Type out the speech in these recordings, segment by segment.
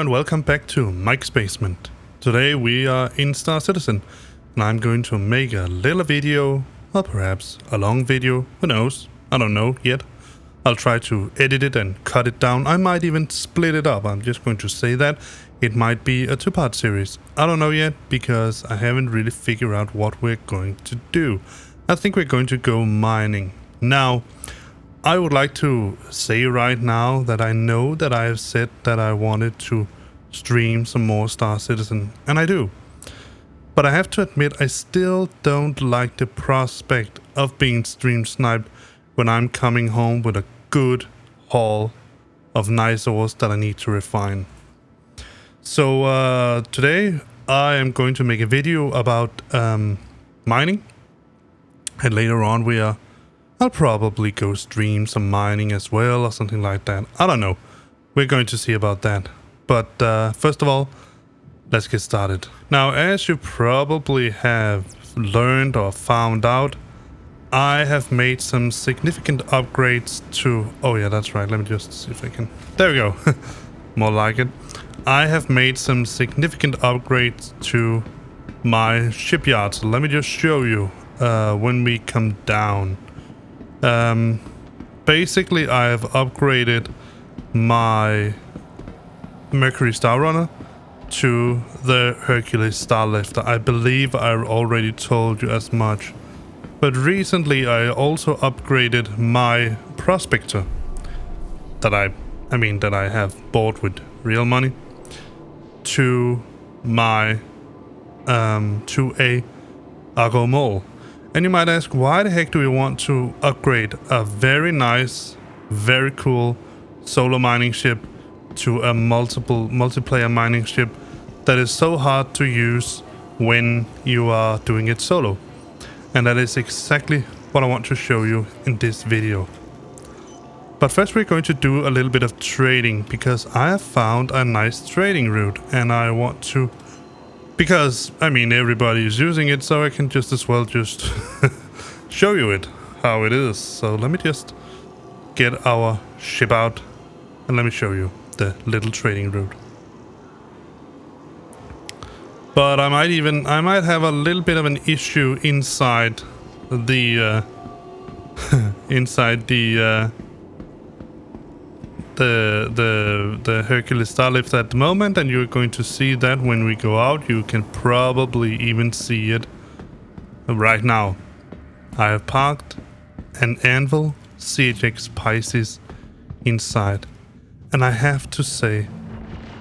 and welcome back to Mike's Basement. Today we are in Star Citizen, and I'm going to make a little video, or perhaps a long video, who knows, I don't know yet. I'll try to edit it and cut it down. I might even split it up. I'm just going to say that it might be a two-part series. I don't know yet, because I haven't really figured out what we're going to do. I think we're going to go mining. Now, I would like to say right now that I know that I have said that I wanted to stream some more Star Citizen, and I do. But I have to admit, I still don't like the prospect of being stream sniped when I'm coming home with a good haul of nice ores that I need to refine. So today I am going to make a video about mining, and later on I'll probably go stream some mining as well or something like that. I don't know. We're going to see about that. But first of all, let's get started. Now, as you probably have learned or found out, I have made some significant upgrades to... Oh yeah, that's right. Let me just see if I can... There we go. More like it. I have made some significant upgrades to my shipyard. So let me just show you when we come down. Basically I have upgraded my Mercury Star Runner to the Hercules Starlifter. I believe I already told you as much, but recently I also upgraded my Prospector that I have bought with real money to my to a Argo Mole. And you might ask, why the heck do we want to upgrade a very nice, very cool solo mining ship to a multiplayer mining ship that is so hard to use when you are doing it solo? And that is exactly what I want to show you in this video. But first we're going to do a little bit of trading, because I have found a nice trading route and I want to... Because, I mean, everybody is using it, so I can just as well just show you it, how it is. So let me just get our ship out and let me show you the little trading route. But I might have a little bit of an issue inside the the Hercules Starlifter at the moment, and you're going to see that when we go out. You can probably even see it right now. I have parked an Anvil CHX Pisces inside, and I have to say,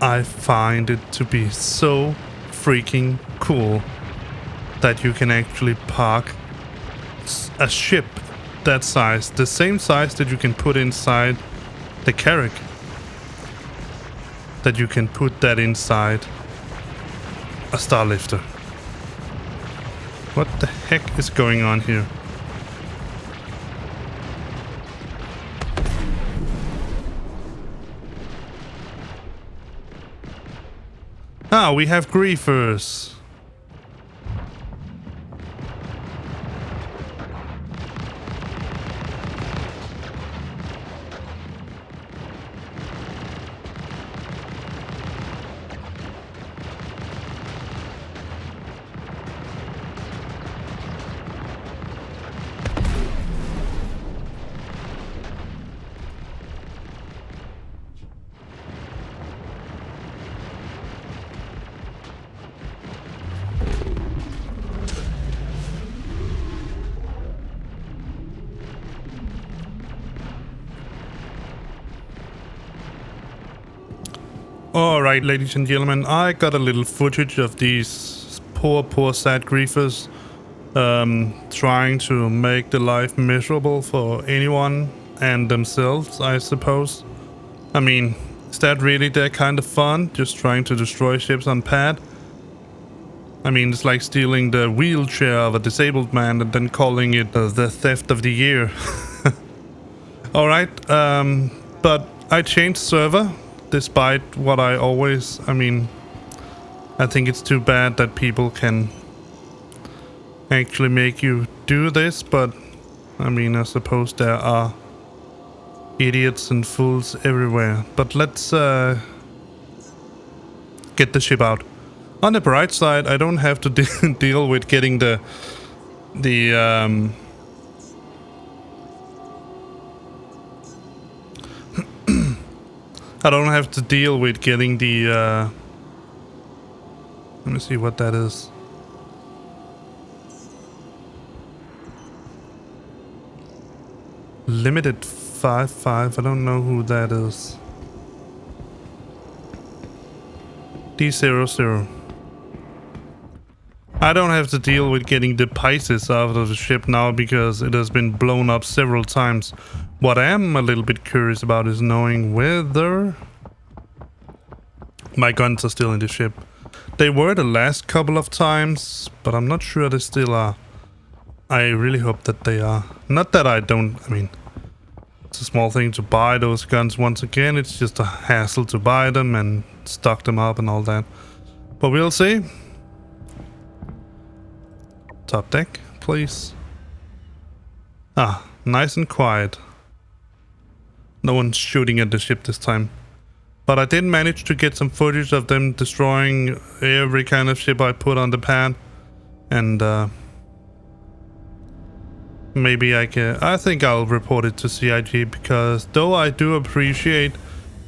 I find it to be so freaking cool that you can actually park a ship that size, the same size that you can put inside the Carrack, that you can put that inside a Starlifter. What the heck is going on here? Ah, we have griefers. Alright, ladies and gentlemen, I got a little footage of these poor sad griefers trying to make the life miserable for anyone and themselves, I suppose. I mean, is that really their kind of fun? Just trying to destroy ships on pad? I mean, it's like stealing the wheelchair of a disabled man and then calling it the theft of the year. Alright, but I changed server. Despite what I always... I mean, I think it's too bad that people can actually make you do this, but I mean, I suppose there are idiots and fools everywhere. But let's get the ship out. On the bright side, I don't have to deal with getting the I don't have to deal with getting the let me see what that is. Limited 5-5. I don't know who that is. D00. I don't have to deal with getting the pieces out of the ship now because it has been blown up several times. What I am a little bit curious about is knowing whether my guns are still in the ship. They were the last couple of times, but I'm not sure they still are. I really hope that they are. Not that I don't, I mean, it's a small thing to buy those guns once again. It's just a hassle to buy them and stock them up and all that. But we'll see. Top deck, please. Ah, nice and quiet. No one's shooting at the ship this time. But I did manage to get some footage of them destroying every kind of ship I put on the pad. And maybe I think I'll report it to CIG, because though I do appreciate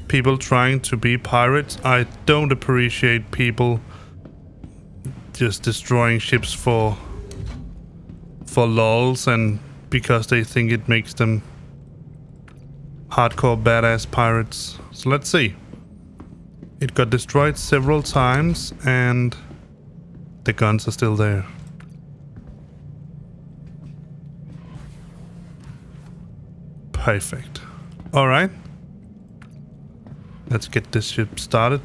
people trying to be pirates, I don't appreciate people just destroying ships for lulz and because they think it makes them hardcore badass pirates. So let's see. It got destroyed several times and the guns are still there. Perfect. Alright. Let's get this ship started.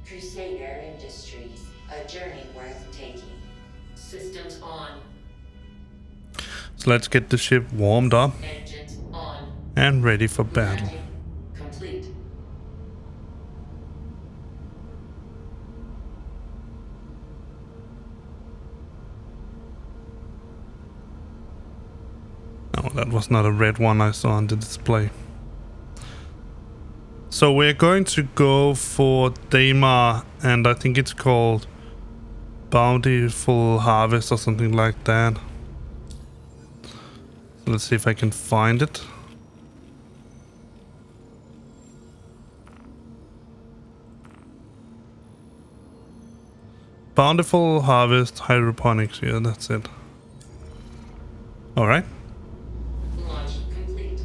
Crusader Industries, a journey worth taking. Systems on. So let's get the ship warmed up. Engines on. And ready for battle. Landing complete. Oh, that was not a red one I saw on the display. So we're going to go for Daymar, and I think it's called Bountiful Harvest or something like that. So let's see if I can find it. Bountiful Harvest Hydroponics, yeah, that's it. Alright. Launch complete.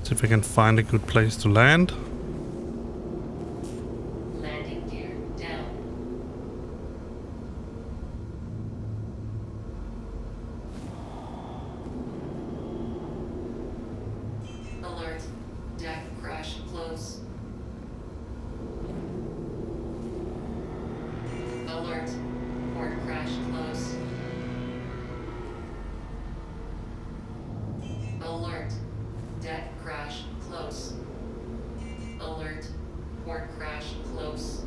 See if I can find a good place to land. Landing gear down. Alert. Deck crash close. Alert. Port crash close. Alert. Deck crash close. Alert. Port crash close.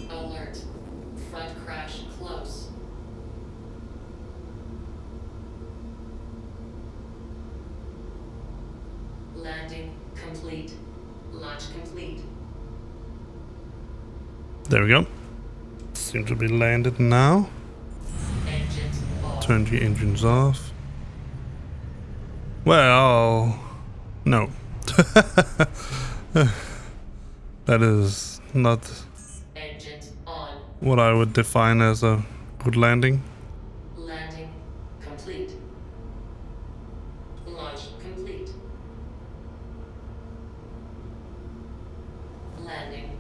Alert. Front crash close. Landing complete. Launch complete. There we go. Seem to be landed now. Engines off. Turn the engines off. Well, no. That is not Engines on. what I would define as a good landing. Landing complete. Launch complete. Landing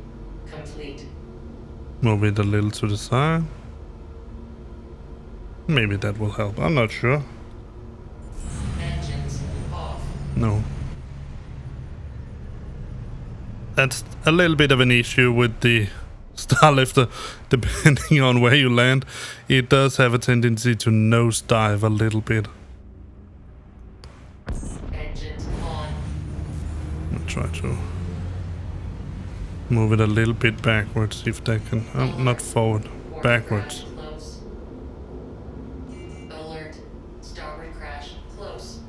complete. Move it a little to the side. Maybe that will help. I'm not sure. Engines off. No. That's a little bit of an issue with the Starlifter. Depending on where you land, it does have a tendency to nosedive a little bit. Engines on. try to move it a little bit backwards, if that can... not forward, backwards. Close. Alert. Starboard crash close.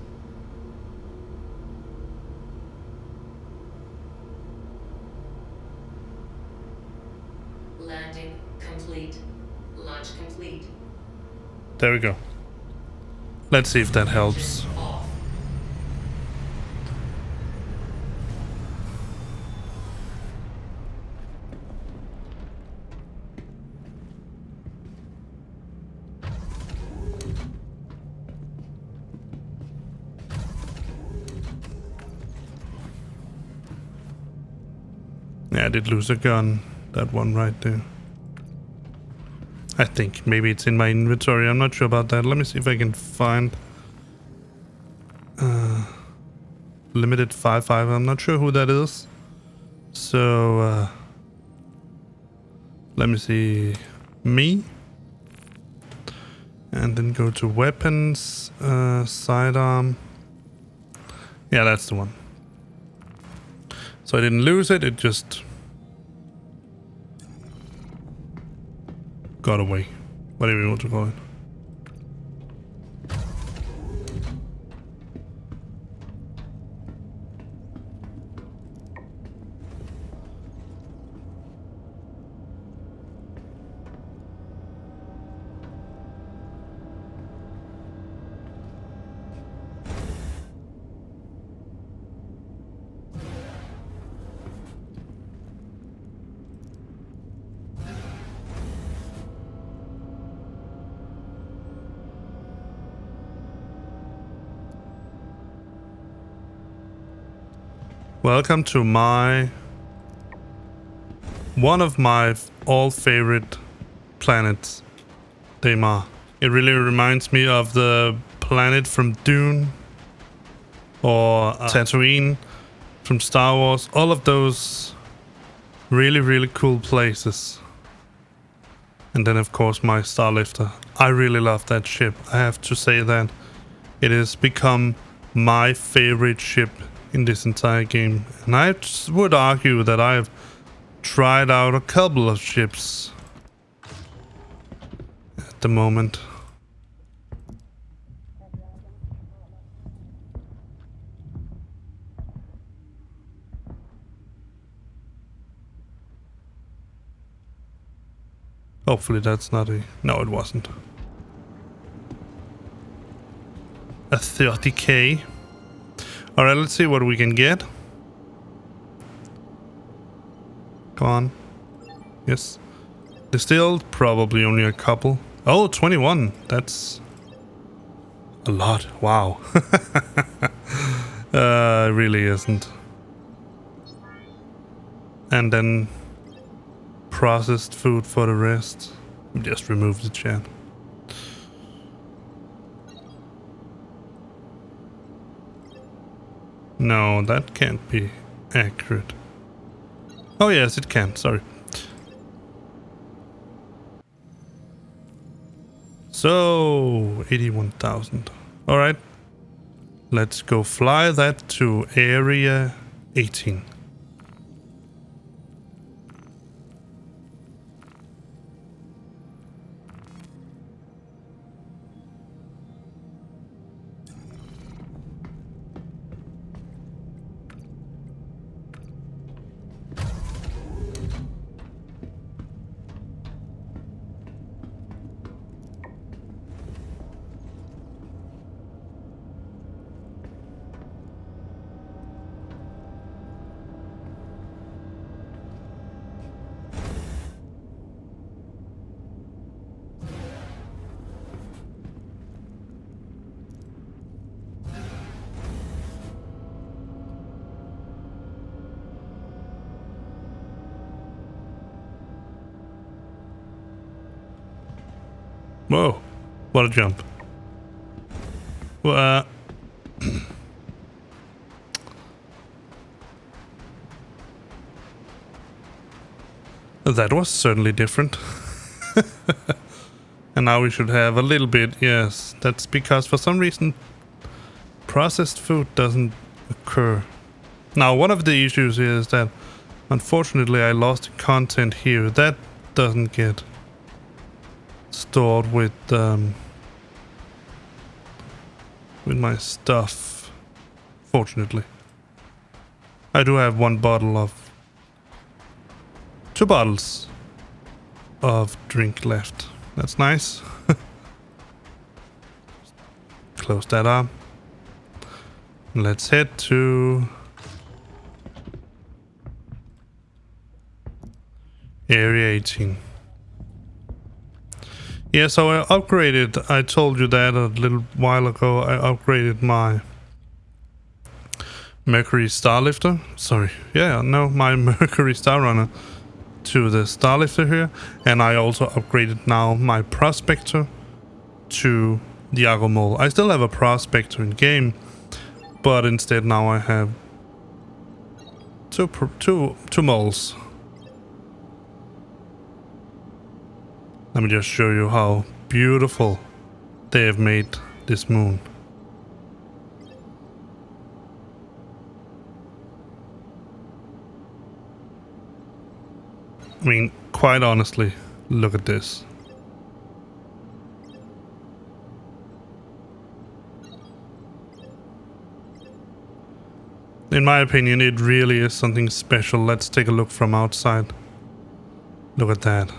Landing complete. Launch complete. There we go. Let's see if that helps. Off. Yeah, I did lose a gun. That one right there. I think maybe it's in my inventory. I'm not sure about that. Let me see if I can find limited 5.5. I'm not sure who that is. So let me see. Me. And then go to weapons, sidearm. Yeah, that's the one. So I didn't lose it, it just got away. Whatever you want to call it. Welcome to one of my all favorite planets, Daymar. It really reminds me of the planet from Dune or Tatooine from Star Wars. All of those really, really cool places. And then of course my Starlifter. I really love that ship. I have to say that it has become my favorite ship in this entire game. And I would argue that I've tried out a couple of ships at the moment. Hopefully that's not a... No, it wasn't. A 30k. Alright, let's see what we can get. Come on. Yes. Distilled, probably only a couple. Oh, 21. That's a lot. Wow. It really isn't. And then processed food for the rest. Just remove the chat. No, that can't be accurate. Oh yes, it can, sorry. So, 81,000. Alright. Let's go fly that to area 18. Whoa, what a jump. Well, that was certainly different. And now we should have a little bit, yes. That's because for some reason processed food doesn't occur Now, one of the issues here is that unfortunately I lost content here. That doesn't get stored with my stuff, fortunately. I do have two bottles of drink left. That's nice. Close that up. Let's head to Area 18. Yeah, so I upgraded, I told you that a little while ago, I upgraded my Mercury Starlifter. My Mercury Star Runner to the Starlifter here. And I also upgraded now my Prospector to the Argo Mole. I still have a Prospector in game, but instead now I have two moles. Let me just show you how beautiful they have made this moon. I mean, quite honestly, look at this. In my opinion, it really is something special. Let's take a look from outside. Look at that.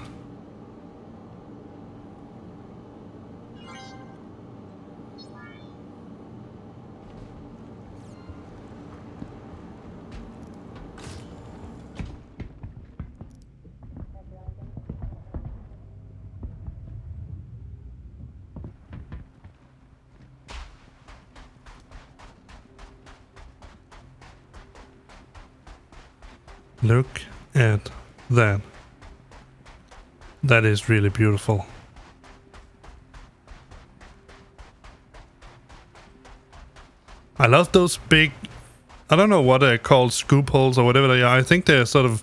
Look at that. That is really beautiful. I love those big, I don't know what they're called, scoop holes or whatever they are. I think they're sort of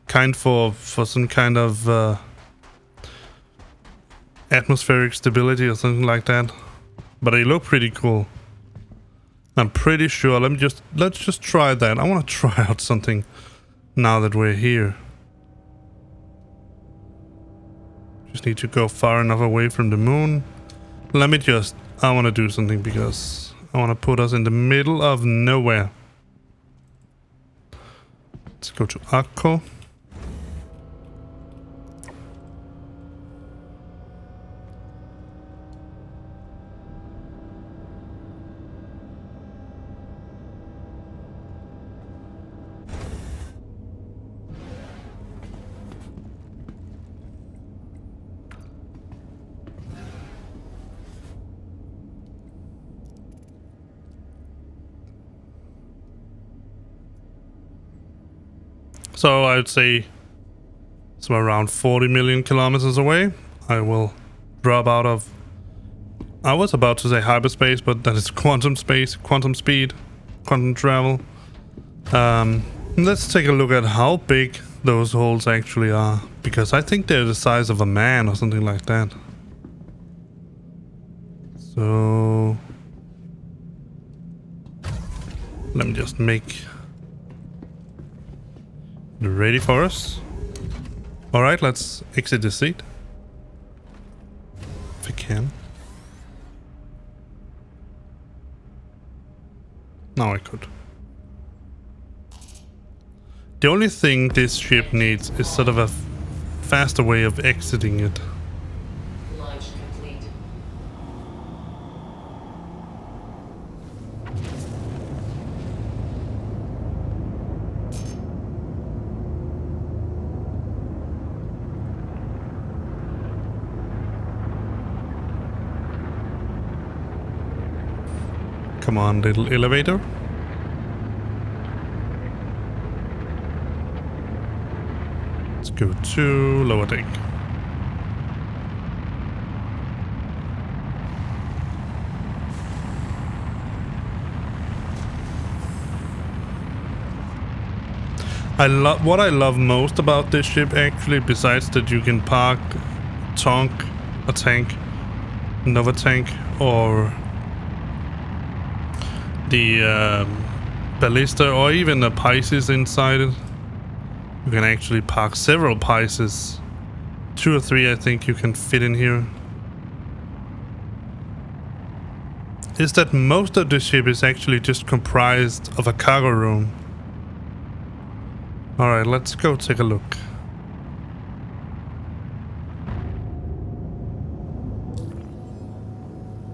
kind for some kind of atmospheric stability or something like that. But they look pretty cool. I'm pretty sure. Let's just try that. I want to try out something now that we're here. Just need to go far enough away from the moon. I want to do something because I want to put us in the middle of nowhere. Let's go to Akko. So I'd say it's around 40 million kilometers away. I will drop out of, I was about to say hyperspace, but that is quantum space, quantum speed, quantum travel. Let's take a look at how big those holes actually are, because I think they're the size of a man or something like that. So let me just make ready for us. Alright, let's exit the seat. If we can. Now I could. The only thing this ship needs is sort of a faster way of exiting it. Launch complete. Come on, little elevator. Let's go to lower deck. What I love most about this ship, actually, besides that you can park a tank, another tank, or the ballista or even a Pisces inside it. You can actually park several Pisces. 2 or 3 I think you can fit in here. Is that most of the ship is actually just comprised of a cargo room. Alright, let's go take a look.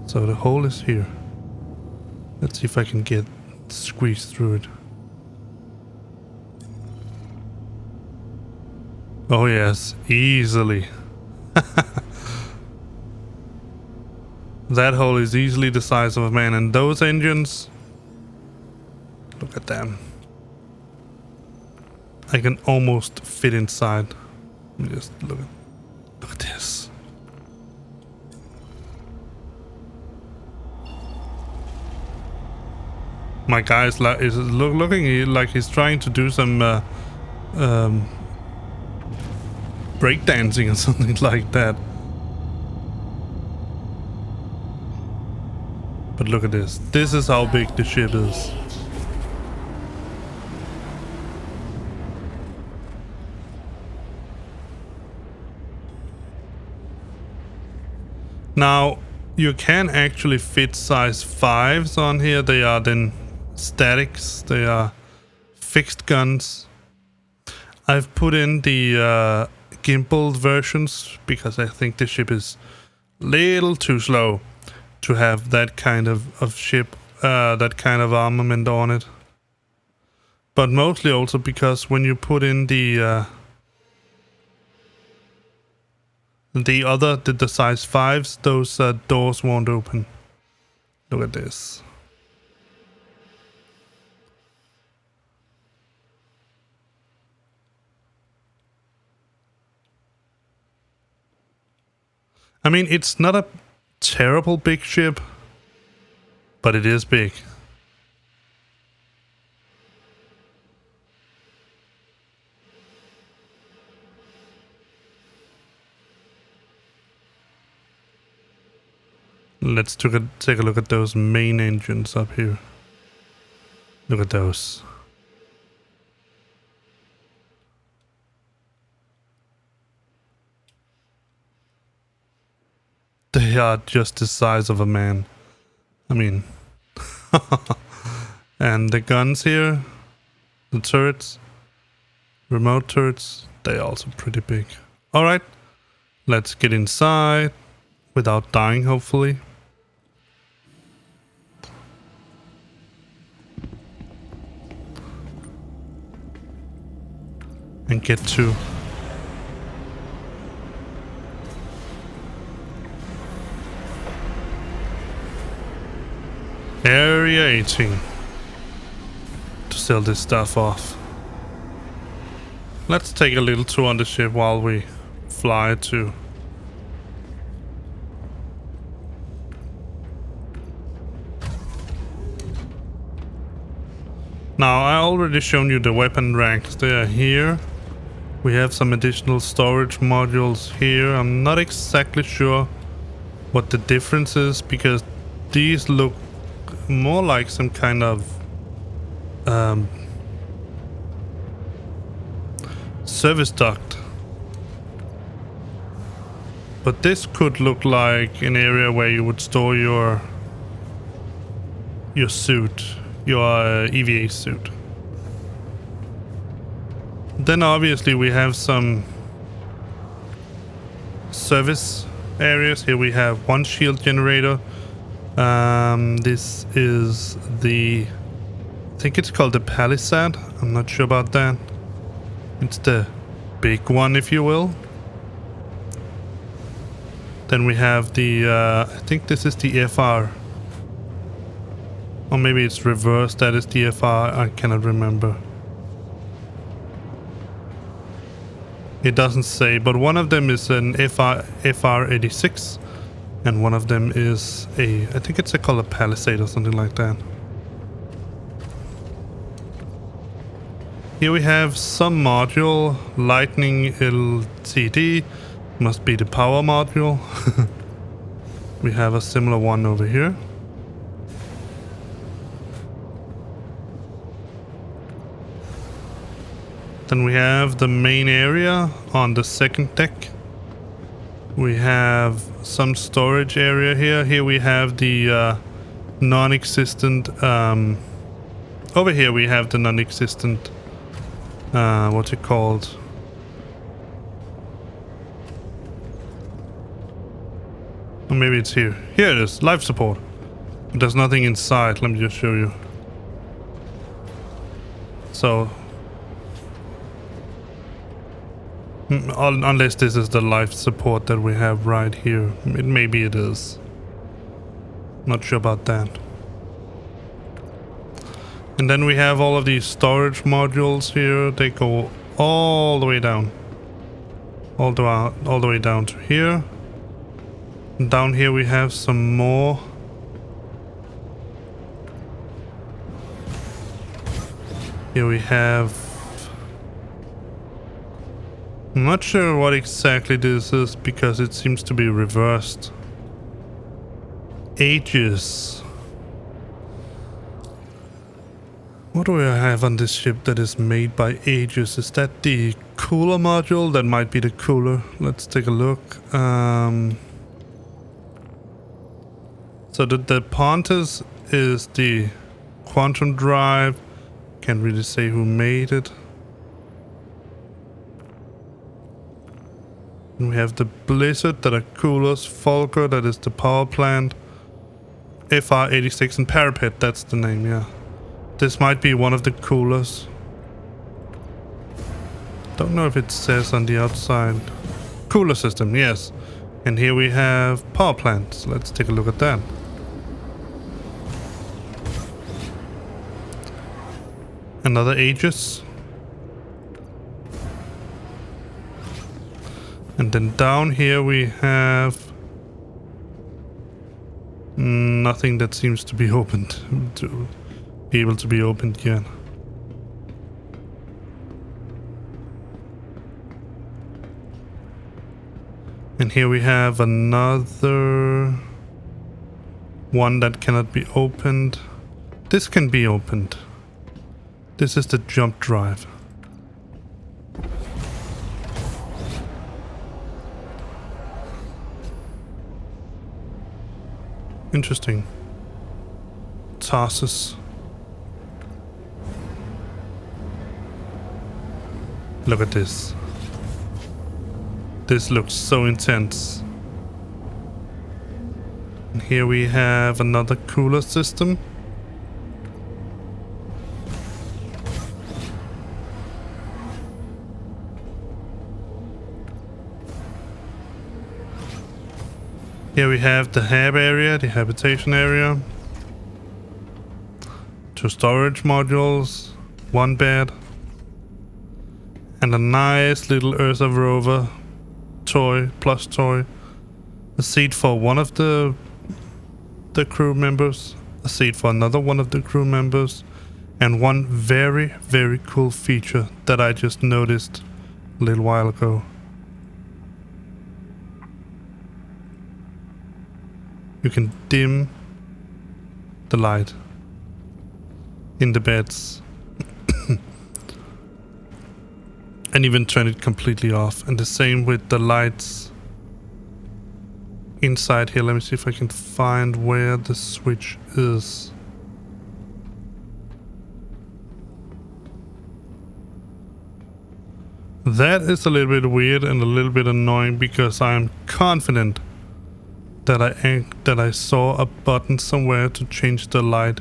So the hole is here. Let's see if I can get squeezed through it. Oh yes, easily. That hole is easily the size of a man, and those engines, look at them. I can almost fit inside. Just look at this. My guy is looking like he's trying to do some breakdancing or something like that. But look at this. This is how big the ship is. Now, you can actually fit size 5s on here. They are then statics. They are fixed guns. I've put in the gimbal versions because I think the ship is a little too slow to have that kind of ship, that kind of armament on it. But mostly also because when you put in the size 5s, those doors won't open. Look at this. I mean, it's not a terrible big ship, but it is big. Let's take a look at those main engines up here. Look at those. They are just the size of a man. I mean... And the guns here, the turrets, remote turrets, they're also pretty big. Alright, let's get inside without dying, hopefully. And get to Area 18 to sell this stuff off. Let's take a little tour on the ship while we fly to. Now, I already shown you the weapon racks. They are here. We have some additional storage modules here. I'm not exactly sure what the difference is because these look more like some kind of service duct. But this could look like an area where you would store your suit, your EVA suit. Then obviously we have some service areas. Here we have one shield generator. This is the, I think it's called the Palisade. I'm not sure about that. It's the big one, if you will. Then we have the, I think this is the FR. Or maybe it's reversed, that is the FR, I cannot remember. It doesn't say, but one of them is an FR86. And one of them is a, I think it's called a Palisade or something like that. Here we have some module, Lightning LTD, must be the power module. We have a similar one over here. Then we have the main area on the second deck. We have some storage area here. Here we have the non-existent... over here we have the non-existent... what's it called? Or maybe it's here. Here it is. Life support. But there's nothing inside. Let me just show you. So... unless this is the life support that we have right here. Maybe it is. Not sure about that. And then we have all of these storage modules here. They go all the way down. All the way down to here. And down here we have some more. Here we have... I'm not sure what exactly this is because it seems to be reversed. Aegis. What do I have on this ship that is made by Aegis? Is that the cooler module? That might be the cooler. Let's take a look. So the Pontus is the quantum drive. Can't really say who made it. And we have the Blizzard that are coolers. Fulgur that is the power plant. FR86 and Parapet, that's the name, yeah. This might be one of the coolers. Don't know if it says on the outside. Cooler system, yes. And here we have power plants. Let's take a look at that. Another Aegis. And then down here we have nothing that seems to be opened, to be able to be opened yet. And here we have another one that cannot be opened. This can be opened. This is the jump drive. Interesting. Tarsus. Look at this. This looks so intense. And here we have another cooler system. Here we have the hab area, the habitation area. 2 storage modules, 1 bed. And a nice little Ursa rover toy, plush toy. A seat for one of the crew members. A seat for another one of the crew members. And one very, very cool feature that I just noticed a little while ago. You can dim the light in the beds and even turn it completely off. And the same with the lights inside here. Let me see if I can find where the switch is. That is a little bit weird and a little bit annoying because I am confident that I saw a button somewhere to change the light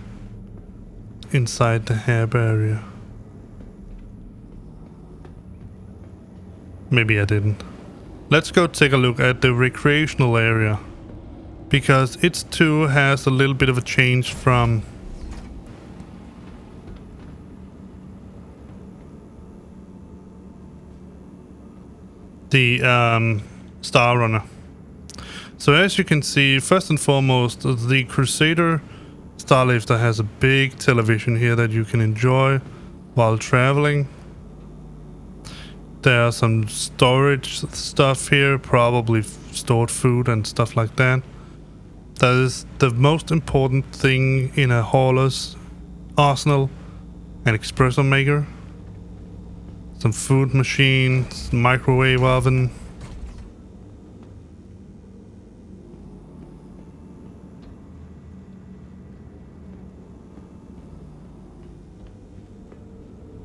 inside the hab area. Maybe I didn't. Let's go take a look at the recreational area, because it too has a little bit of a change from the Star Runner. So as you can see, first and foremost, the Crusader Starlifter has a big television here that you can enjoy while traveling. There are some storage stuff here, probably stored food and stuff like that. That is the most important thing in a hauler's arsenal, an espresso maker. Some food machines, microwave oven.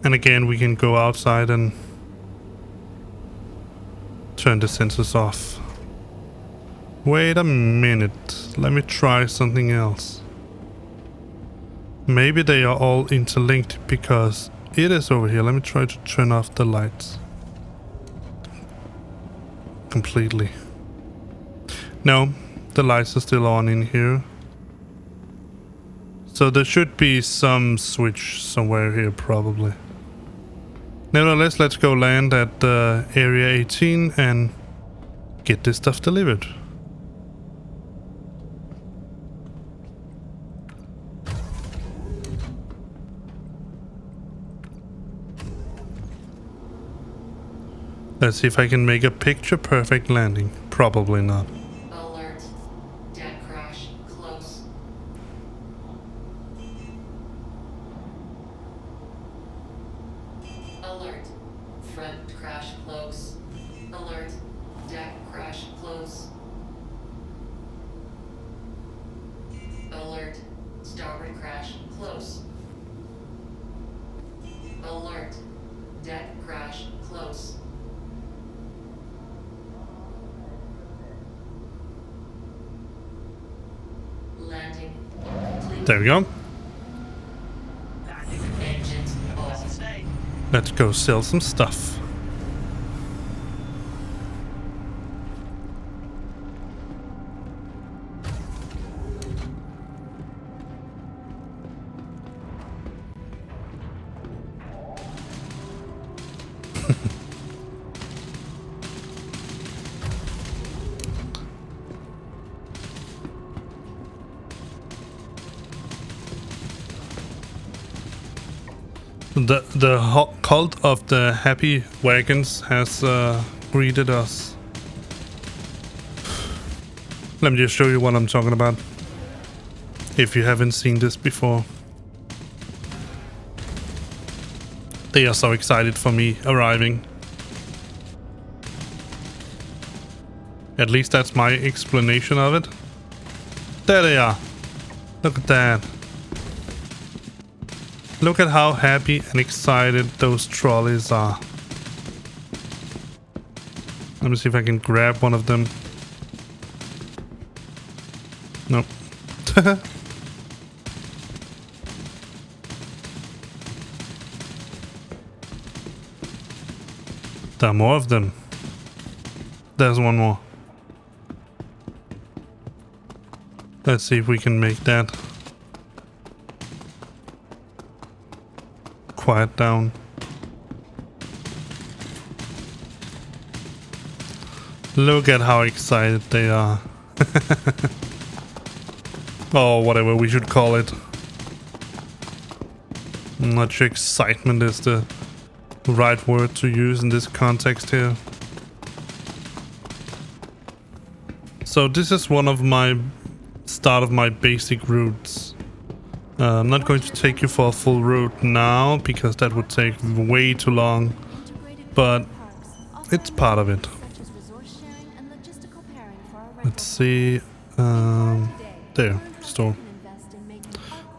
And again, we can go outside and turn the sensors off. Wait a minute. Let me try something else. Maybe they are all interlinked because it is over here. Let me try to turn off the lights. Completely. No, the lights are still on in here. So there should be some switch somewhere here probably. Nevertheless, let's go land at area 18 and get this stuff delivered. Let's see if I can make a picture perfect landing. Probably not. Alert. Deck crash. Close. Alert. Front crash close. Alert. Deck crash close. Alert. Starboard crash close. Alert. Deck crash close. Landing complete. There we go. Engines on. Let's go sell some stuff. The cult of the happy wagons has greeted us. Let me just show you what I'm talking about. If you haven't seen this before. They are so excited for me arriving. At least that's my explanation of it. There they are. Look at that. Look at how happy and excited those trolleys are. Let me see if I can grab one of them. Nope. There are more of them. There's one more. Let's see if we can make that quiet down. Look at how excited they are. Or whatever we should call it. I'm not sure excitement is the right word to use in this context here. So this is one of my start of my basic routes. I'm not going to take you for a full route now because that would take way too long, but it's part of it. Let's see. There, store.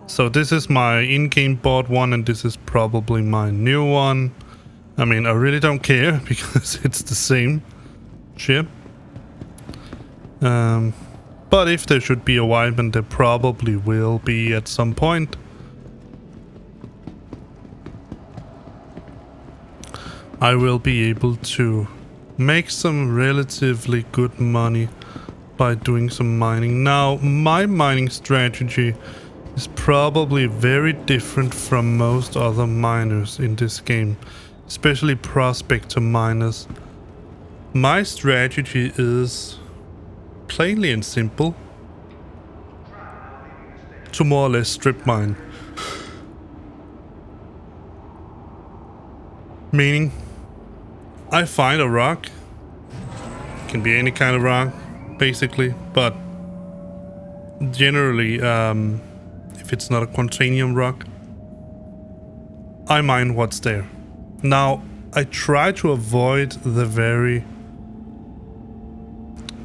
So this is my in-game bought one and this is probably my new one. I mean, I really don't care because it's the same ship. But if there should be a wipe, and there probably will be at some point, I will be able to make some relatively good money by doing some mining. Now, my mining strategy is probably very different from most other miners in this game, especially prospector miners. My strategy is plainly and simple to more or less strip mine. Meaning, I find a rock, can be any kind of rock basically, but generally if it's not a quantanium rock, I mine what's there. Now I try to avoid the very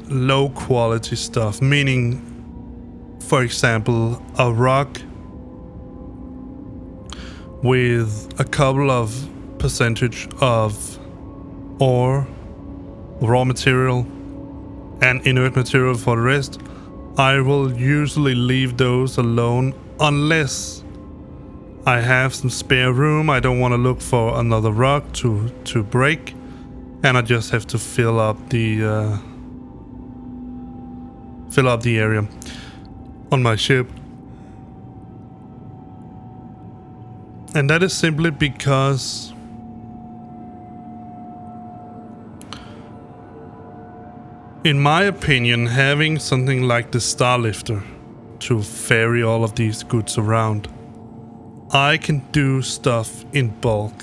low quality stuff, meaning, for example, a rock with a couple of percentage of ore, raw material, and inert material for the rest. I will usually leave those alone unless I have some spare room. I don't want to look for another rock to break, and I just have to fill up the area on my ship. And that is simply because in my opinion, having something like the Starlifter to ferry all of these goods around, I can do stuff in bulk.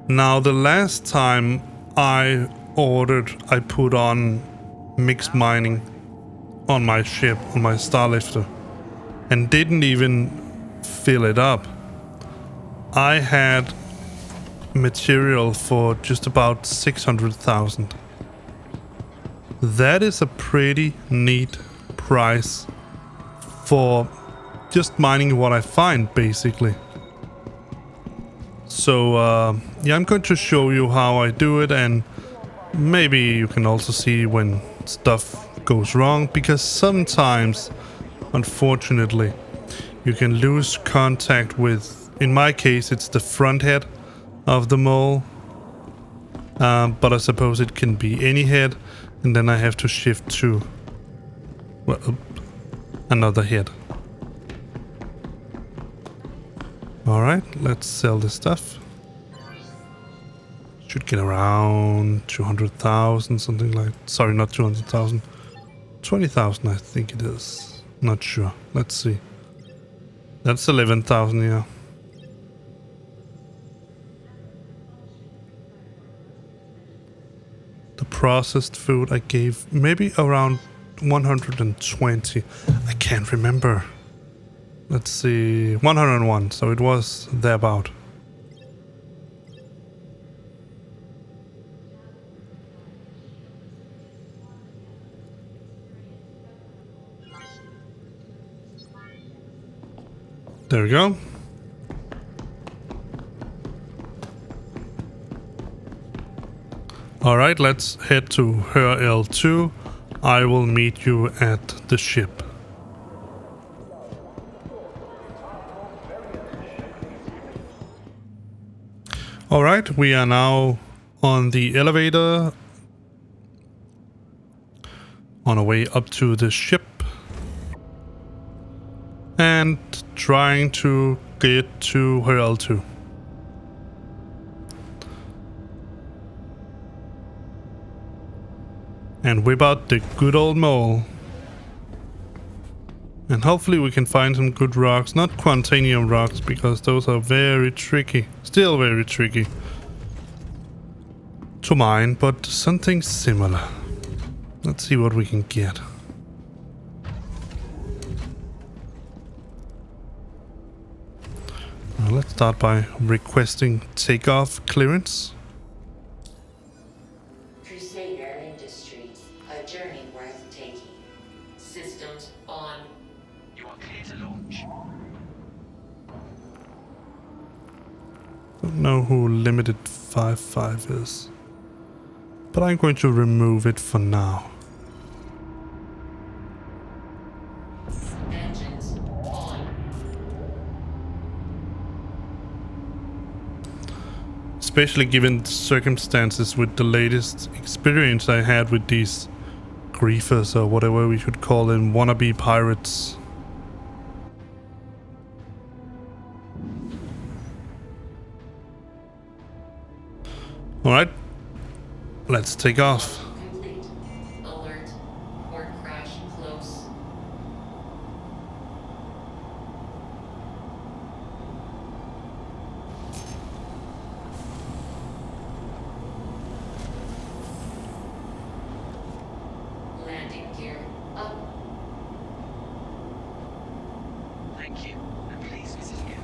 Now, the last time I put on mixed mining on my ship, on my Starlifter, and didn't even fill it up. I had material for just about 600,000. That is a pretty neat price for just mining what I find, basically. So yeah, I'm going to show you how I do it, and maybe you can also see when stuff goes wrong, because sometimes, unfortunately, you can lose contact with, in my case, it's the front head of the mole, but I suppose it can be any head, and then I have to shift to, well, another head. Alright, let's sell this stuff. Should get around 200,000, something like... Sorry, not 200,000. 20,000, I think it is. Not sure. Let's see. That's 11,000, yeah. The processed food I gave maybe around 120. I can't remember. Let's see, 101, so it was thereabout. There we go. Alright, let's head to her L2. I will meet you at the ship. Alright, we are now on the elevator on our way up to the ship and trying to get to her L2. And whip out the good old mole. And hopefully we can find some good rocks, not quantanium rocks, because those are very tricky, still very tricky to mine, but something similar. Let's see what we can get. Now let's start by requesting takeoff clearance. Crusader Industries, a journey worth taking. Systems on. You are clear to launch. Don't know who Limited 55 is, but I'm going to remove it for now. Engines on. Especially given the circumstances with the latest experience I had with these griefers, or whatever we should call them, wannabe pirates. Alright, let's take off. Complete. Alert. Port crash close. Landing gear up. Thank you, and please visit again.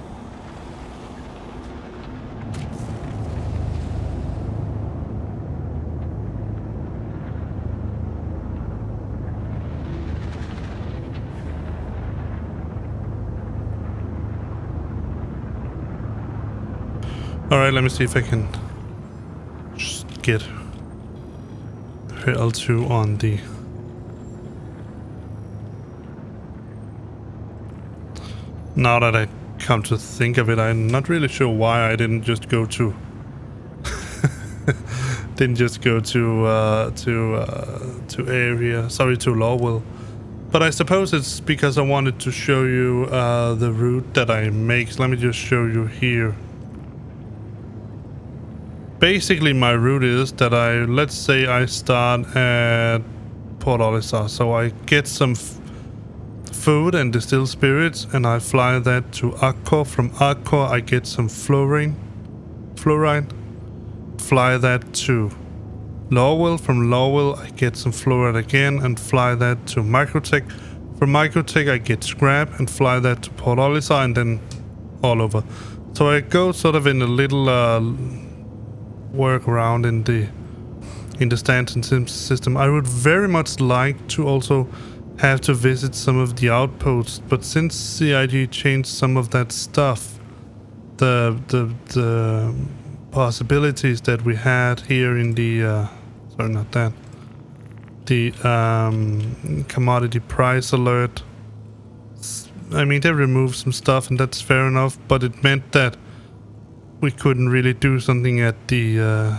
Alright, let me see if I can just get her L2 on the... Now that I come to think of it, I'm not really sure why I didn't just go to... to area... Sorry, to Lawwell. But I suppose it's because I wanted to show you the route that I make. So let me just show you here. Basically, my route is that let's say I start at Port Olisar. So I get some food and distilled spirits, and I fly that to Akkor. From Akkor, I get some fluorine. Fly that to Lawwell. From Lawwell, I get some fluoride again and fly that to Microtech. From Microtech, I get scrap and fly that to Port Olisar, and then all over. So I go sort of in a little work around in the Stanton system. I would very much like to also have to visit some of the outposts, but since CIG changed some of that stuff, the possibilities that we had here in the the commodity price alert, I mean, they removed some stuff, and that's fair enough, but it meant that we couldn't really do something at the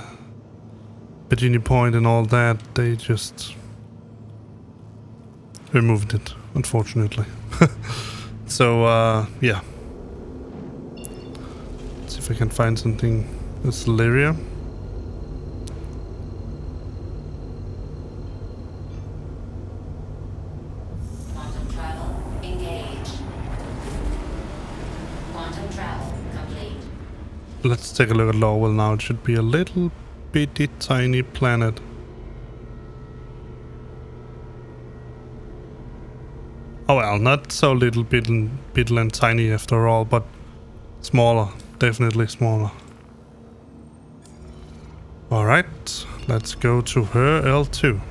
Virginia Point and all that. They just removed it, unfortunately. So, yeah. Let's see if I can find something. That's Lyria. Quantum travel engaged. Quantum travel complete. Let's take a look at Lawwell now. It should be a little bitty tiny planet. Oh well, not so little bit and tiny after all, but smaller. Definitely smaller. Alright, let's go to her L2.